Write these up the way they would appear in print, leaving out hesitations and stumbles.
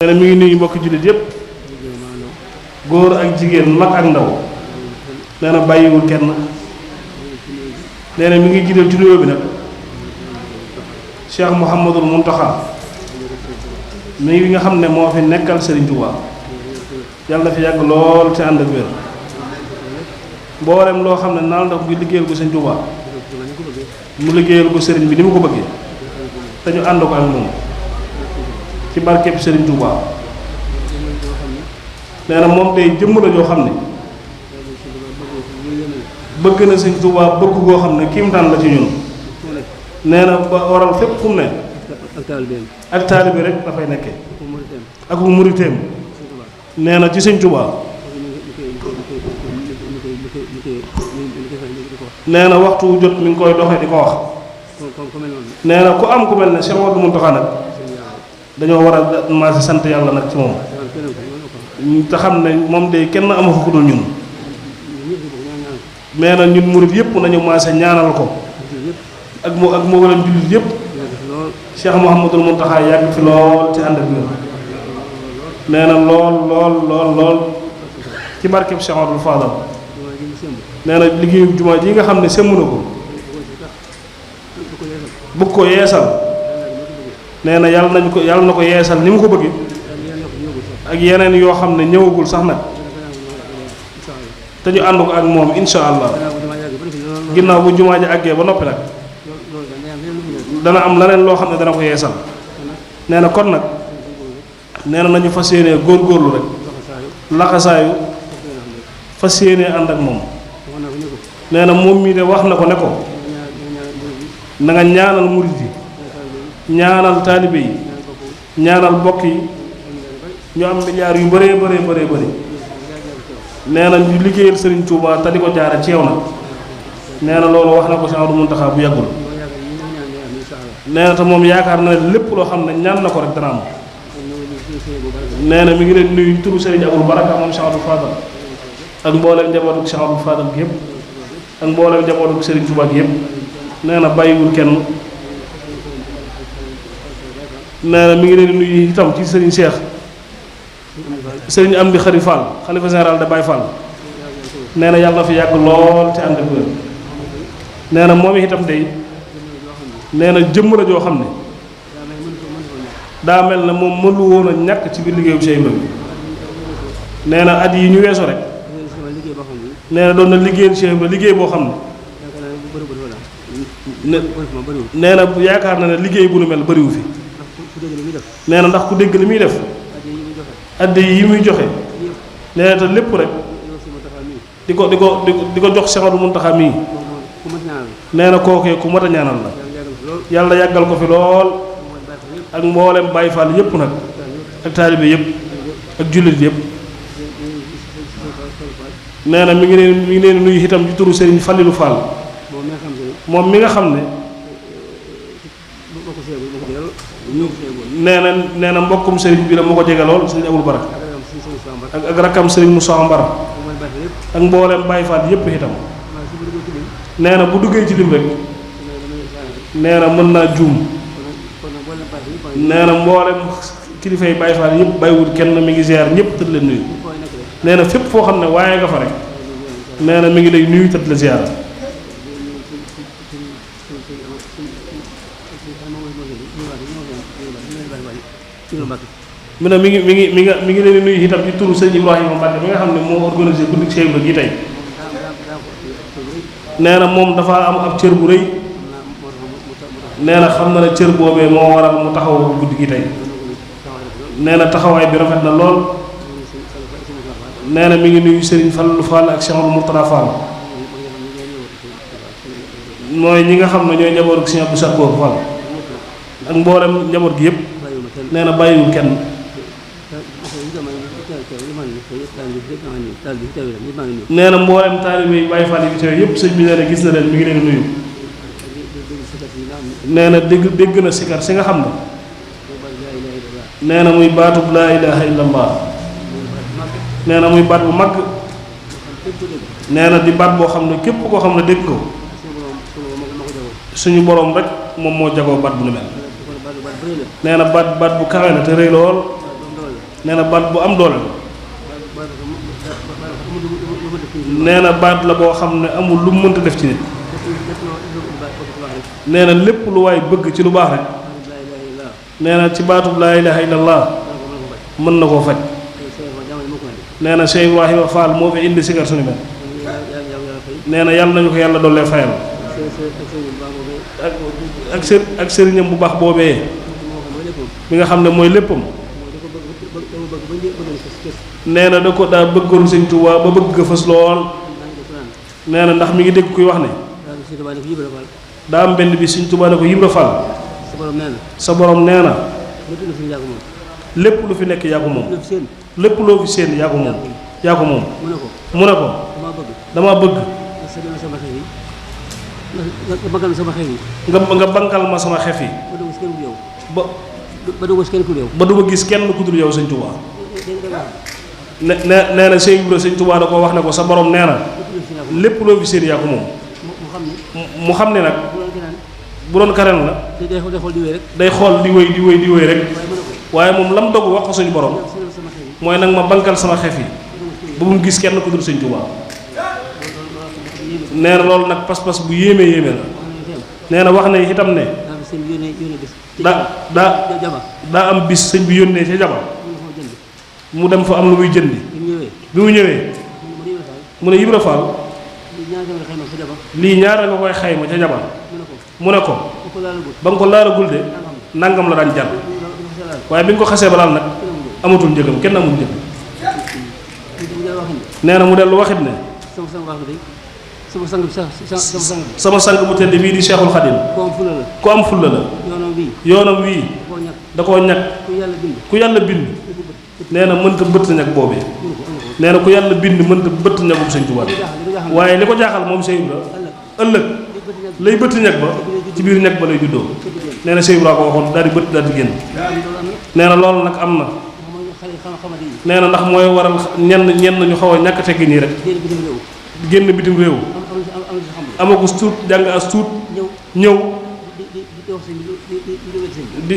nee na mi ngi nuyu mbokki jullit yépp góor ak jigéen mag ak ndaw nee na bàyyiwul kenn nee na mi ngi jiital ci nuyoo bi nag Cheikh Mouhamadul Mountakha mi ngi nga xam ne moo fi nekkal Serigne Touba yàlla na fi yàgg lool te ànd ak wér mboolem loo xam ne naan ndax bi liggéeyal ko Serigne Touba mu liggéeyal ko Serigne bi ni mu ko bëggee te ñu ànd ko ak moom ci barkeb Serigne Touba nee na moom day jëmm la joo xam ne bëgg na Serigne Touba bëgg goo xam ne kiimtaan la ci ñun nee na ba waral fépp fu mu ne ak taalibe rek dafay nekkee ak muriteem nee na ci Serigne Touba nee na waxtu wu jot mi ngi koy doxee di ko wax nee na ku am ku mel ne Cheikh Mouhamadou Mountakha nag dañoo war a maase sant yàlla nag ci moom te xam ne moom de kenn amu ko ku dul ñun nee na ñun murit yëpp nañu maase ñaanal ko ak moo leen jullit yëpp Cheikh Mouhamadou Mountakha yàgg fi lool ci ànd ak wér nee na lool ci barkeb Cheikh Abdoul Fadal nee na liggéeyu jumaa ji nga xam ne sëmm na ko bëgg ko yeesal nee na yàlla na ko yeesal ni mu ko bëggee ak yeneen yoo xam ne ñëwagul sax nag te ñu ànd ko ak moom insha allah ginnaaw bu jumaa ji àggee ba noppi nag dana am leneen loo xam ne dana ko yeesal nee na kon nag nee na nañu fas yéenee góorgóorlu rek laxasaayu fas yéenee ànd ak moom nee na moom mii de wax na ko ne ko na nga ñaanal murit yi ñaanal taalibe yi ñaanal bokk yi ñu am milliards yu bëree bëri nee na ñu liggéeyal Serigne Touba te di ko jaare ci yow nag nee na loolu wax na ko Cheikh Abdou Mountakha bu yàggul nee na te moom yaakaar na ne lépp loo xam ne ñaan na ko rek dana am nee na mi ngi leen nuyu turu Serigne Abdou Baraka moom Cheikh Abdou Fadal ak mboolem njabootu Cheikh Abdou Fadal gi yëpp ak mboolem njabootu Serigne Touba gi yëpp nee na bàyyiwul kenn nee na mi ngi leen nuyu itam ci Serigne Cheikh Serigne Amdi Khary Fall xalifa général de Baye Fall nee na yàlla na fi yàgg lool te ànd ak wér nee na moom itam day nee na jëmm la joo xam ne daa mel ne moom mënu woon a ñàkk ci biir liggéeyu Cheikh Ibrahima nee na at yi ñu weesu rek nee na doon na liggéeyal Cheikh Ibrahima liggéey boo xam ne nee na yaakaar na ne liggéey bu nu mel bariwu fi nee na ndax ku dégg li muy def addi yi muy joxe nee na te lépp rek di ko jox Cheikh Abdou Mountakha mii nee na kookee ku mat a ñaanal la yàlla yàggal ko fi lool ak mboolem Baye Fall yépp nag ak taalibe yépp ak jullit yépp nee na mi ngi leen nuyu itam ci turu Serigne Fallilou Fall moom mi nga xam ne nee na mbokkum Serigne bi la moo ko jege lool Serigne Abdou Baraka ak rakkam Serigne Moussa Mbar ak mboolem Baye Fall yépp itam nee na bu duggee ci lim rek nee na mën naa juum nee na mboolem kilifay Baye Fall yépp bàyyiwul kenn mi ngi ziar ñépp tëdd leen nuyu nee na fépp foo xam ne waaye nga fa rek nee na mi ngi lay nuyu tëdd la ziar mu ne mi ngi leen di nuyu itam ci turu sëñ Ibrahima Mbacke mi nga xam ne moo organisé guddi Cheikh Ibrahima gi tey nee na moom dafa am ab cër bu rëy nee na xam na ne cër boobee moo waral mu taxaw guddi gi tey nee na taxawaay bi rafet na lool nee na mi ngi nuyu Serigne Fallou Fall ak Cheikh Abdou Mourtada Fall mooy ñi nga xam ne ñooy njabootu Cheikh Abdou Sakkoor Fall ak mboolem njaboot gi yëpp nee na bàyyiwul kenn nee na mboolem taalibe yi Baye Fall yi fi teew yëpp sëñ bi nee na gis na leen mi ngi leen nuyu nee na dégg na sikar si nga xam ne nee na muy baatub laa ilaha illallah nee na muy baat bu mag nee na di baat boo xam ne képp koo xam ne dégg ko suñu borom rek moom moo jagoo baat bu ni mel nee na baat bu kawe la te rëy lool nee na baat bu am doole la nee na baat la boo xam ne amul lu mu mënta def ci nit nee na lépp lu waay bëgg ci lu baax rek nee na ci baatub laa ilaha illallah mën na koo faj nee na Cheikh Ibrahima Fall moo fi indi sikar suñu mel nee na yàlla nañu ko yàlla dollee fayal ak sëriñam bu baax boobee mi nga xam ne mooy léppam nee na da ko daa bëggoon sëñ Tuubaa ba bëgg fës lool nee na ndax mi ngi dégg kuy wax ne daa am benn bi sëñ Tuubaa ne ko Ibra Fall sa borom nee na lépp lu fi nekk yaa ko moom lépp loo fi seen yaa ko moom mu ne ko dama bëgg nga bankal ma sama xef yi ba du ma gis kenn ku dul yow sëñ Tuubaa nee na Cheikh Ibra sëñ Tuubaa da ko wax ne ko sa borom nee na lépp loo fi seen yaa ko moom mu xam ne nag bu doon karen la day xool di wéy rek waaye moom lam dogu wax ko suñu borom mooy nag ma bankal sama xef yi ba mu gis kenn ku dul sëñ Tuubaa nee na loolu nag pas-pas bu yéeme la nee na wax na itam ne daa am bis sëñ bi yónnee ca jaba mu dem fa am lu muy jëndi bi mu ñëwee mu ne Ibra Fall lii ñaara nga koy xayma ca jaba mu ne ko ba nga ko laalagul de nangam la daan jar waaye bi nga ko xasee ba laal nag amatul njëgam kenn amul njëg nee na mu dellu waxit ne sama sang bu tedd bii di Cheikhul Khadim ku am fulla la yoonam wii da koo ñag ku yàlla bind nee na mënta bëtt ñag boobee nee na ku yàlla bind mënta bëtt ñagum sëñ Tuubaa waaye li ko jaaxal moom Cheikh Ibra ëllëg lay bëtt ñag ba ci biir ñag ba lay juddoo nee na Cheikh Ibra ko waxoon daal di bëtt daal di génn nee na loolu nag am na nee na ndax mooy waral ñenn ñu xaw a ñàkk tekki nii rek génn bitim réew amagus tuut jàng as tuut ñëw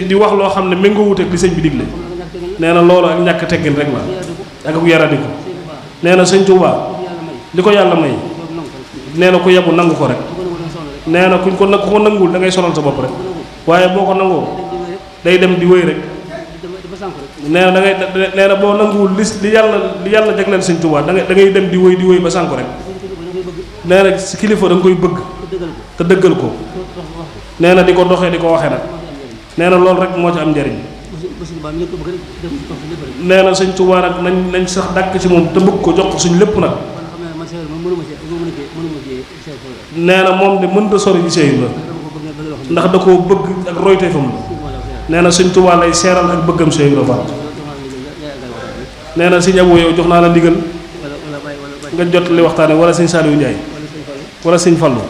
di wax loo xam ne méngoo wuteeg li sëñ bi digle nee na loolu ak ñàkk teggin rek la ak ak yaradiku nee na sëñ Tuubaa li ko yàlla may nee na ku yebu nangu ko rek nee na ku ko nanguwul da ngay sonal sa bopp rek waaye boo ko nangoo day dem di wéy rek nee na da ngay nee na boo nanguwul li yàlla jagleel sëñ Tuubaa da ngay dem di wéy ba sànku rek nee na si kilifa da nga koy bëgg te dëggal ko nee na di ko doxee di ko waxee nag nee na loolu rek moo ci am njariñ nee na sëñ Tuubaa nag nañ sax dàkk ci moom te bëgg ko jox ko suñ lépp nag nee na moom de mënta sori ci Cheikh Ibra ndax da koo bëgg ak royteefam la nee na sëñ Tuubaa lay seeral ak bëggam Cheikh Ibra Fall nee na sëñ Abo yow jox naa la ndigal nga jot li waxtaane wala sëñ Saliou Ndiaye wala sëñ Fallou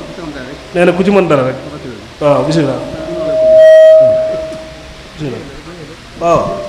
nee na ku ci mën dara rek waaw bismillah waaw